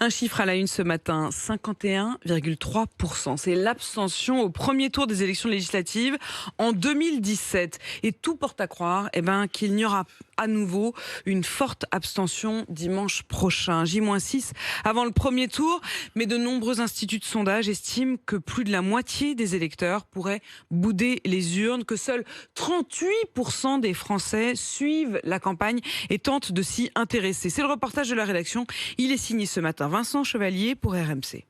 Un chiffre à la une ce matin, 51,3%. C'est l'abstention au premier tour des élections législatives en 2017. Et tout porte à croire qu'il n'y aura à nouveau une forte abstention dimanche prochain. J-6 avant le premier tour, mais de nombreux instituts de sondage estiment que plus de la moitié des électeurs pourraient bouder les urnes, que seuls 38% des Français suivent la campagne et tentent de s'y intéresser. C'est le reportage de la rédaction. Il est signé ce matin Vincent Chevalier pour RMC.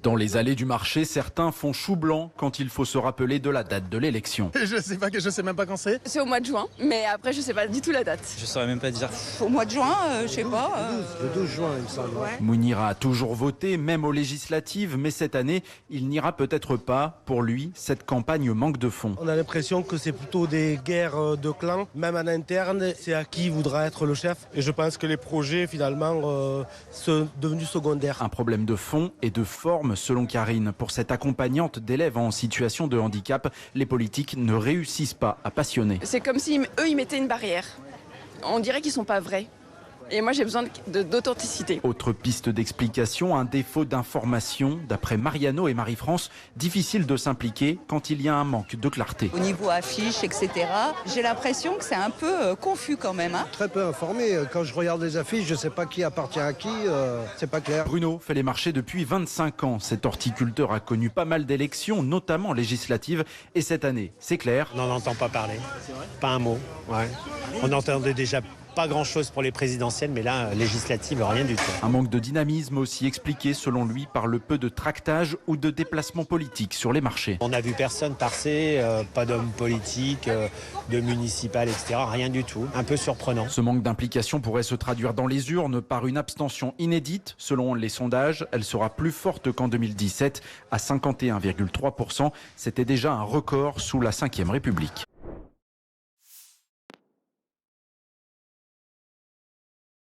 Dans les allées du marché, certains font chou blanc quand il faut se rappeler de la date de l'élection. Je sais même pas quand c'est. C'est au mois de juin, mais après je sais pas du tout la date. Je saurais même pas dire. Au mois de juin, je sais pas. Le 12 juin, il me semble. Ouais. Mounir a toujours voté, même aux législatives, mais cette année, il n'ira peut-être pas. Pour lui, cette campagne manque de fond. On a l'impression que c'est plutôt des guerres de clans, même en interne, c'est à qui voudra être le chef. Et je pense que les projets, finalement, sont devenus secondaires. Un problème de fond et de forme, selon Karine. Pour cette accompagnante d'élèves en situation de handicap, les politiques ne réussissent pas à passionner. C'est comme si eux ils mettaient une barrière. On dirait qu'ils sont pas vrais. Et moi j'ai besoin d'authenticité. Autre piste d'explication, un défaut d'information. D'après Mariano et Marie-France, difficile de s'impliquer quand il y a un manque de clarté. Au niveau affiches, etc., j'ai l'impression que c'est un peu confus quand même. Très peu informé. Quand je regarde les affiches, je ne sais pas qui appartient à qui, c'est pas clair. Bruno fait les marchés depuis 25 ans. Cet horticulteur a connu pas mal d'élections, notamment législatives. Et cette année, c'est clair. On n'en entend pas parler. Pas un mot. Ouais. On entendait déjà pas grand-chose pour les présidentielles, mais là, législative, rien du tout. Un manque de dynamisme aussi expliqué, selon lui, par le peu de tractage ou de déplacement politique sur les marchés. On n'a vu personne passer, pas d'hommes politiques, de municipal, etc. Rien du tout. Un peu surprenant. Ce manque d'implication pourrait se traduire dans les urnes par une abstention inédite. Selon les sondages, elle sera plus forte qu'en 2017, à 51,3%. C'était déjà un record sous la Ve République.